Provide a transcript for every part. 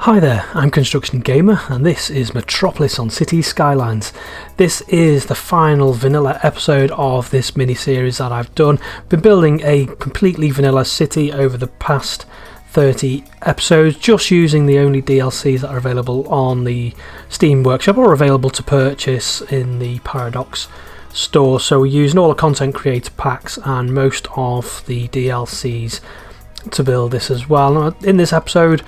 Hi there, I'm Construction Gamer and this is Metropolis on City Skylines. This is the final vanilla episode of this mini-series that I've done. Been building a completely vanilla city over the past 30 episodes, just using the only DLCs that are available on the Steam Workshop or available to purchase in the Paradox store. So we're using all the content creator packs and most of the DLCs to build this as well. Now, in this episode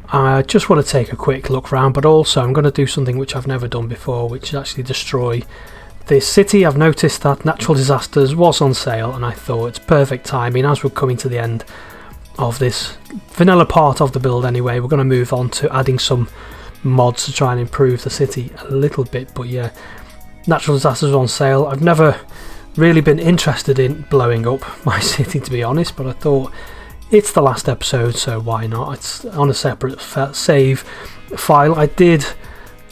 I just want to take a quick look around, but also I'm going to do something which I've never done before, which is actually destroy this city. I've noticed that Natural Disasters was on sale and I thought it's perfect timing as we're coming to the end of this vanilla part of the build anyway. We're going to move on to adding some mods to try and improve the city a little bit, but yeah, Natural Disasters was on sale. I've never really been interested in blowing up my city, to be honest, but I thought it's the last episode, so why not? It's on a separate save file. I did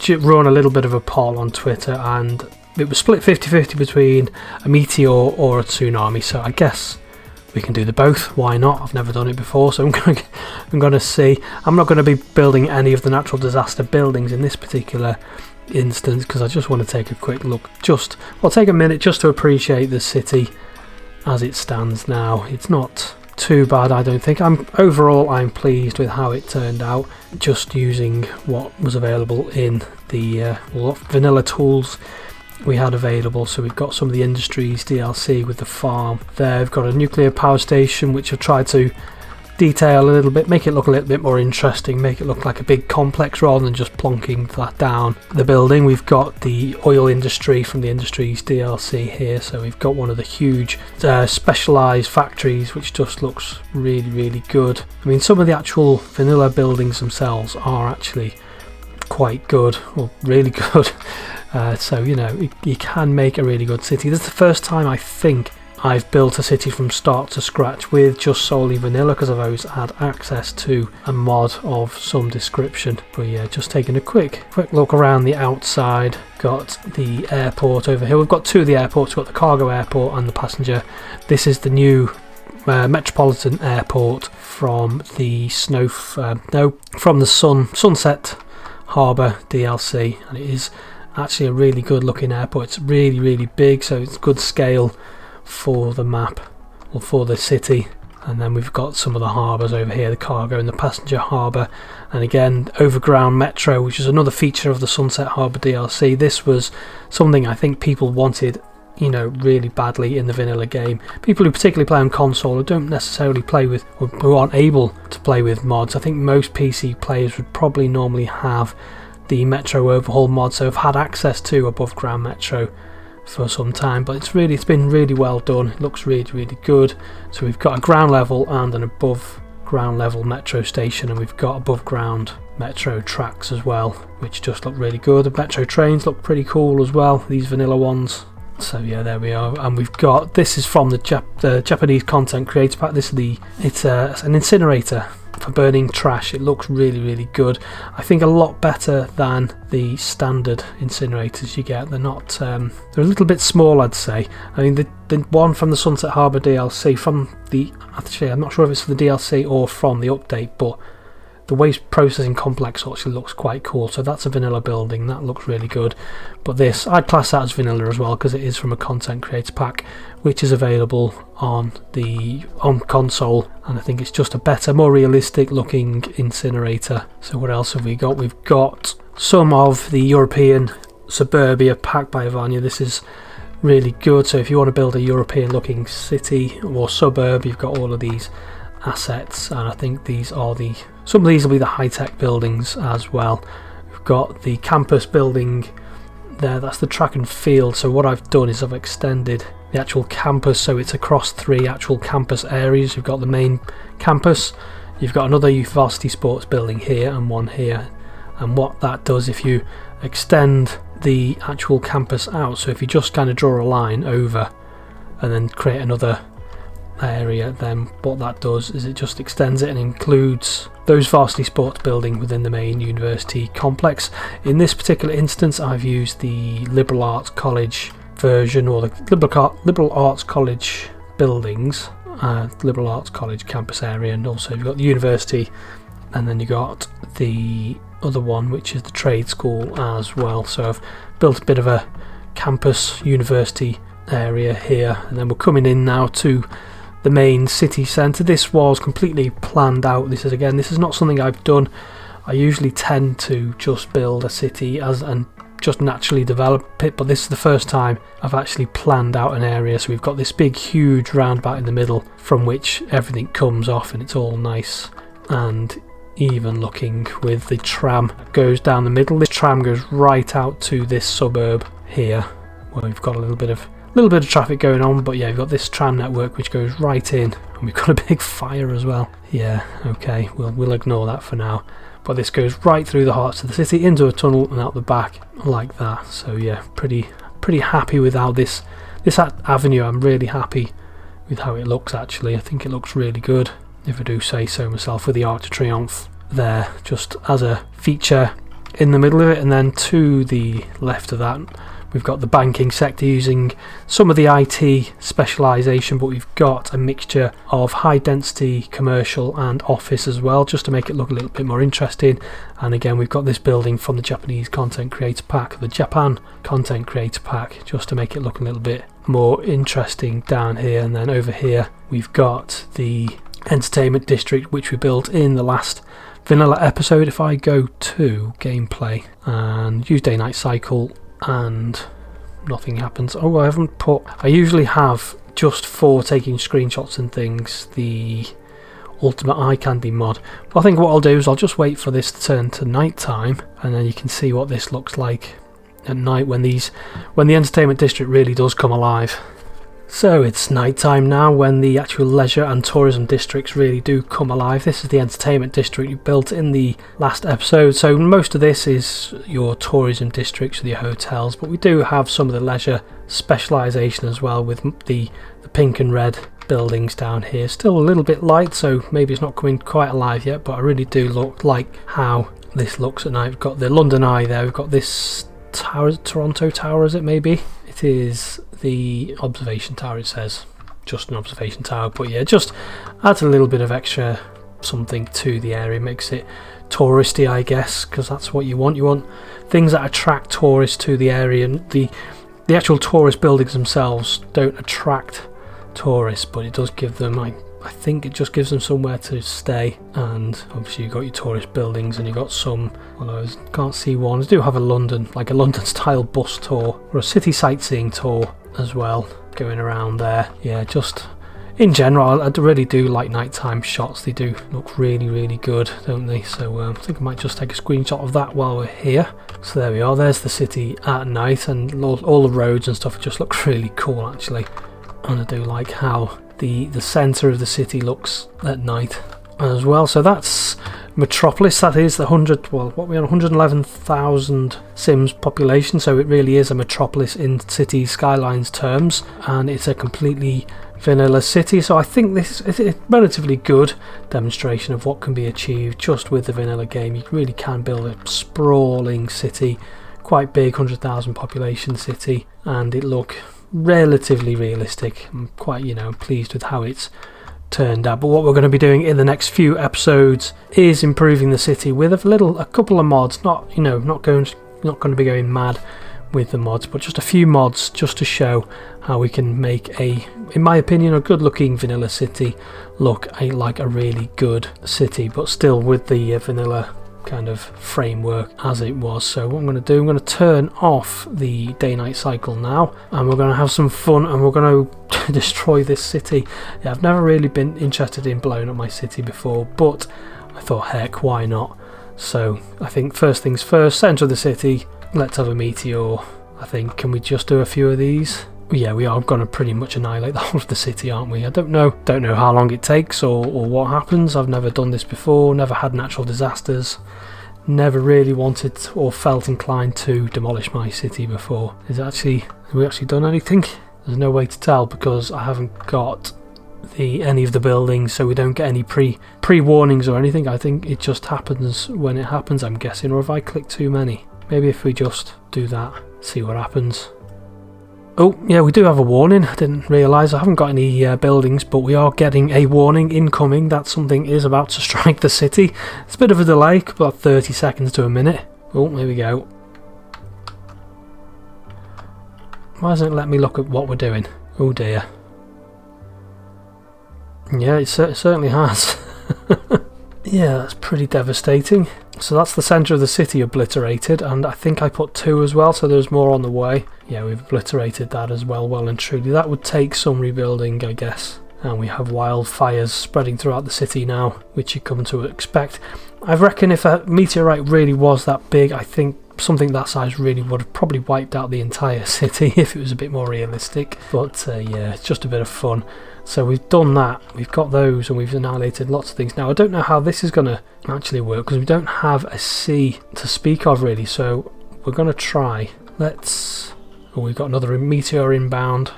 run a little bit of a poll on Twitter and it was split 50-50 between a meteor or a tsunami, so I guess we can do the both. Why not? I've never done it before, so I'm going to see. I'm not going to be building any of the natural disaster buildings in this particular instance because I just want to take a quick look. I'll take a minute just to appreciate the city as it stands now. It's not too bad, I don't think. Overall I'm pleased with how it turned out, just using what was available in the vanilla tools we had available. So we've got some of the industries DLC with the farm there. We've got a nuclear power station which I've tried to detail a little bit, make it look a little bit more interesting, make it look like a big complex rather than just plonking that down the building. We've got the oil industry from the industries DLC here, so we've got one of the huge specialized factories which just looks really good. I mean, some of the actual vanilla buildings themselves are actually quite good, or really good, so you know, you can make a really good city. This is the first time I think I've built a city from start to scratch with just solely vanilla, because I've always had access to a mod of some description. But yeah, just taking a quick look around the outside. Got the airport over here. We've got two of the airports. We've got the cargo airport and the passenger. This is the new Metropolitan Airport from the Sunset Harbour DLC, and it is actually a really good looking airport. It's really big, so it's good scale for the map or for the city. And then we've got some of the harbours over here, the cargo and the passenger harbour, and again overground metro, which is another feature of the Sunset Harbour DLC. This was something I think people wanted, you know, really badly in the vanilla game. People who particularly play on console or don't necessarily play with, or who aren't able to play with mods. I think most PC players would probably normally have the metro overhaul mod, so have had access to above ground metro for some time, but it's been really well done. It looks really good. So we've got a ground level and an above ground level metro station, and we've got above ground metro tracks as well, which just look really good. The metro trains look pretty cool as well, these vanilla ones. So yeah, there we are. And we've got, this is from the Japanese content creator pack. It's an incinerator for burning trash. It looks really good. I think a lot better than the standard incinerators you get. They're not they're a little bit small, I'd say. I mean, the one from the Sunset Harbour DLC, actually I'm not sure if it's for the DLC or from the update, but the waste processing complex actually looks quite cool. So that's a vanilla building, that looks really good. But this, I'd class that as vanilla as well, because it is from a content creator pack which is available on console, and I think it's just a better, more realistic looking incinerator. So what else have we got? We've got some of the European suburbia packed by Ivania. This is really good. So if you want to build a European looking city or suburb, you've got all of these assets, and I think some of these will be the high-tech buildings as well. We've got the campus building there, that's the track and field. So what I've done is I've extended the actual campus, so it's across 3 actual campus areas. You've got the main campus, you've got another varsity sports building here and one here, and what that does, if you extend the actual campus out, so if you just kind of draw a line over and then create another area, then what that does is it just extends it and includes those varsity sports building within the main university complex. In this particular instance I've used the liberal arts college version, or the liberal arts college buildings, liberal arts college campus area, and also you've got the university and then you got the other one, which is the trade school as well. So I've built a bit of a campus university area here, and then we're coming in now to the main city centre. This was completely planned out. This is not something I've done. I usually tend to just build a city and just naturally develop it, but this is the first time I've actually planned out an area. So we've got this big huge roundabout in the middle from which everything comes off, and it's all nice and even looking, with the tram that goes down the middle. This tram goes right out to this suburb here, where we've got a little bit of traffic going on, but yeah, we've got this tram network which goes right in, and we've got a big fire as well. Yeah, okay, we'll ignore that for now. But this goes right through the heart of the city into a tunnel and out the back like that. So yeah, pretty happy with how this avenue. I'm really happy with how it looks. Actually, I think it looks really good, if I do say so myself, with the Arc de Triomphe there just as a feature in the middle of it. And then to the left of that, we've got the banking sector using some of the IT specialisation, but we've got a mixture of high density commercial and office as well, just to make it look a little bit more interesting. And again, we've got this building from the Japanese Content Creator Pack, the Japan Content Creator Pack, just to make it look a little bit more interesting down here. And then over here, we've got the entertainment district, which we built in the last vanilla episode. If I go to gameplay and use day-night cycle, and nothing happens. Oh, I usually have, just for taking screenshots and things, the ultimate eye candy mod. But I think what I'll do is I'll just wait for this to turn to night time, and then you can see what this looks like at night when the entertainment district really does come alive. So it's night time now, when the actual leisure and tourism districts really do come alive. This is the entertainment district you built in the last episode. So most of this is your tourism districts with your hotels, but we do have some of the leisure specialisation as well, with the pink and red buildings down here. Still a little bit light, so maybe it's not coming quite alive yet, but I really do like how this looks at night. We've got the London Eye there, we've got this tower, Toronto Tower, is it maybe? It is the observation tower, it says. Just an observation tower, but yeah, just adds a little bit of extra something to the area, makes it touristy, I guess, because that's what you want. You want things that attract tourists to the area, and the actual tourist buildings themselves don't attract tourists, but it does give them, I think it just gives them somewhere to stay. And obviously you've got your tourist buildings, and you've got some, although I can't see one, I do have a London style bus tour, or a city sightseeing tour as well, going around there. Yeah, just in general, I really do like nighttime shots. They do look really, really good, don't they? So I think I might just take a screenshot of that while we're here. So there we are, there's the city at night, and all the roads and stuff just look really cool actually. And I do like how the centre of the city looks at night as well. So that's Metropolis. That is the 111,000 Sims population, so it really is a metropolis in City Skylines terms, and it's a completely vanilla city. So I think this is a relatively good demonstration of what can be achieved just with the vanilla game. You really can build a sprawling city, quite big, 100,000 population city, and it look relatively realistic. I'm quite pleased with how it's turned out. But what we're going to be doing in the next few episodes is improving the city with a couple of mods. Not going to be going mad with the mods, but just a few mods just to show how we can make in my opinion, a good looking vanilla city look like a really good city, but still with the vanilla kind of framework as it was. So what I'm going to do, I'm going to turn off the day-night cycle now, and we're going to have some fun, and we're going to destroy this city. Yeah, I've never really been interested in blowing up my city before, but I thought, heck, why not? So I think first things first, centre of the city, let's have a meteor. I think, can we just do a few of these? Yeah, we are going to pretty much annihilate the whole of the city, aren't we? I don't know how long it takes or what happens. I've never done this before, never had natural disasters, never really wanted or felt inclined to demolish my city before. Have we actually done anything? There's no way to tell because I haven't got any of the buildings, so we don't get any pre-warnings or anything. I think it just happens when it happens, I'm guessing. Or if I click too many, maybe if we just do that, see what happens. Oh, yeah, we do have a warning. I didn't realise. I haven't got any buildings, but we are getting a warning incoming that something is about to strike the city. It's a bit of a delay, about 30 seconds to a minute. Oh, here we go. Why doesn't it let me look at what we're doing? Oh dear. Yeah, it certainly has. Yeah, that's pretty devastating. So that's the centre of the city obliterated, and I think I put 2 as well, so there's more on the way. Yeah, we've obliterated that as well, well and truly. That would take some rebuilding, I guess. And we have wildfires spreading throughout the city now, which you come to expect. I reckon if a meteorite really was that big, I think something that size really would have probably wiped out the entire city if it was a bit more realistic. But yeah, it's just a bit of fun. So we've done that, we've got those, and we've annihilated lots of things. Now I don't know how this is going to actually work, because we don't have a sea to speak of really, so we're going to try. Let's... Oh, we've got another meteor inbound.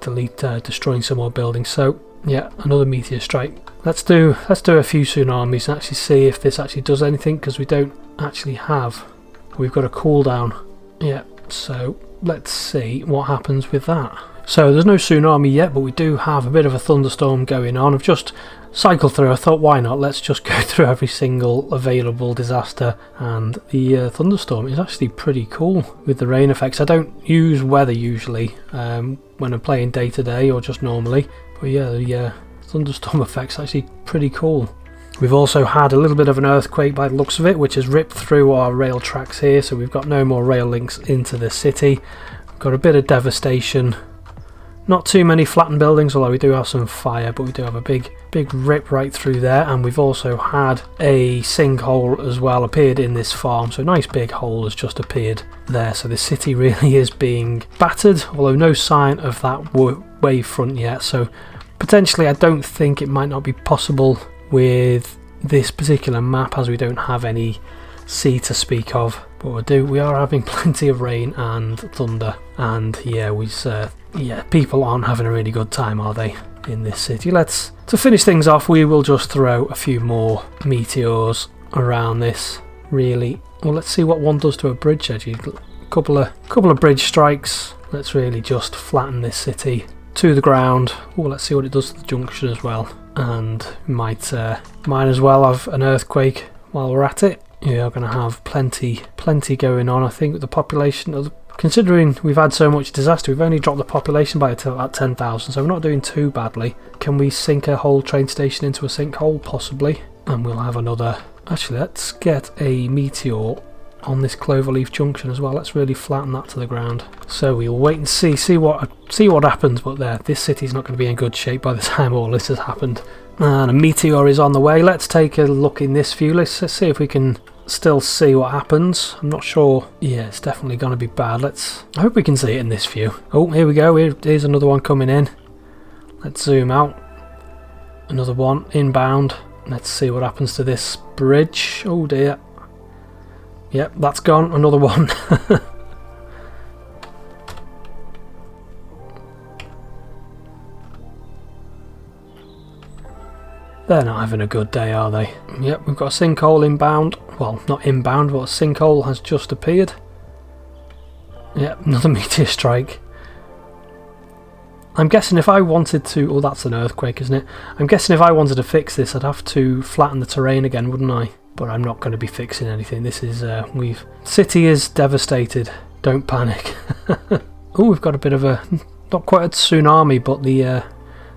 Delete, destroying some more buildings. So yeah, another meteor strike. Let's do a few tsunamis and actually see if this actually does anything, because we don't actually have... We've got a cooldown. Yeah, so let's see what happens with that. So there's no tsunami yet, but we do have a bit of a thunderstorm going on. I've just cycled through. I thought, why not? Let's just go through every single available disaster. And the thunderstorm is actually pretty cool with the rain effects. I don't use weather usually when I'm playing day to day or just normally. But yeah, the thunderstorm effects actually pretty cool. We've also had a little bit of an earthquake by the looks of it, which has ripped through our rail tracks here, so we've got no more rail links into the city. We've got a bit of devastation. Not too many flattened buildings, although we do have some fire, but we do have a big rip right through there. And we've also had a sinkhole as well appeared in this farm, so a nice big hole has just appeared there. So the city really is being battered, although no sign of that wave front yet. So potentially I don't think it might not be possible with this particular map, as we don't have any sea to speak of. But we are having plenty of rain and thunder, and yeah, people aren't having a really good time, are they, in this city? To finish things off, we will just throw a few more meteors around this, really. Well, let's see what one does to a bridge edge. A couple of bridge strikes. Let's really just flatten this city to the ground. Oh, let's see what it does to the junction as well. And might as well have an earthquake while we're at it. Yeah, we're going to have plenty going on, I think, with the population. Considering we've had so much disaster, we've only dropped the population by about 10,000, so we're not doing too badly. Can we sink a whole train station into a sinkhole? Possibly. And we'll have another... Actually, let's get a meteor on this Cloverleaf Junction as well. Let's really flatten that to the ground. So we'll wait and see what happens. But this city's not going to be in good shape by the time all this has happened. And a meteor is on the way. Let's take a look in this view. Let's see if we can still see what happens. I'm not sure. Yeah, it's definitely going to be bad. I hope we can see it in this view. Oh, here we go. Here's another one coming in. Let's zoom out. Another one inbound. Let's see what happens to this bridge. Oh dear. Yep, that's gone. Another one. They're not having a good day, are they? Yep, we've got a sinkhole inbound. Well, not inbound, but a sinkhole has just appeared. Yep, another meteor strike. I'm guessing if I wanted to... Oh, that's an earthquake, isn't it? I'm guessing if I wanted to fix this, I'd have to flatten the terrain again, wouldn't I? But I'm not going to be fixing anything. This is... City is devastated. Don't panic. Oh, we've got a bit of a... Not quite a tsunami, but the...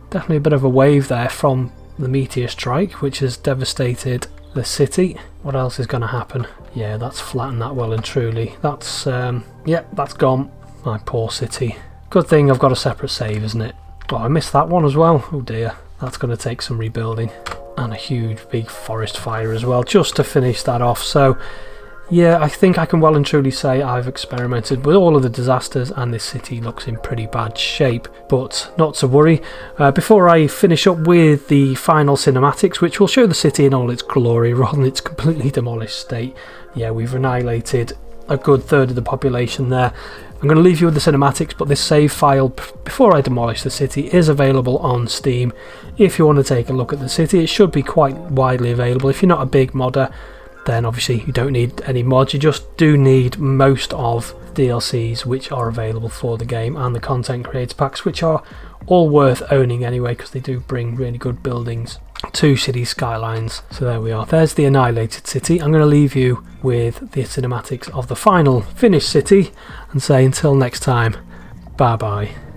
definitely a bit of a wave there from the meteor strike, which has devastated the city. What else is going to happen? Yeah, that's flattened that well and truly. That's... Yep, that's gone. My poor city. Good thing I've got a separate save, isn't it? Oh, I missed that one as well. Oh dear. That's going to take some rebuilding. And a huge big forest fire as well, just to finish that off. So yeah, I think I can well and truly say I've experimented with all of the disasters, and this city looks in pretty bad shape, but not to worry. Before I finish up with the final cinematics, which will show the city in all its glory rather than its completely demolished state. Yeah, we've annihilated a good third of the population there. I'm going to leave you with the cinematics, but this save file, before I demolish the city, is available on Steam. If you want to take a look at the city, it should be quite widely available. If you're not a big modder, then obviously you don't need any mods. You just do need most of DLCs which are available for the game, and the content creator packs, which are all worth owning anyway, because they do bring really good buildings to City Skylines. So there we are, there's the annihilated city. I'm going to leave you with the cinematics of the final finished city and say until next time, bye bye.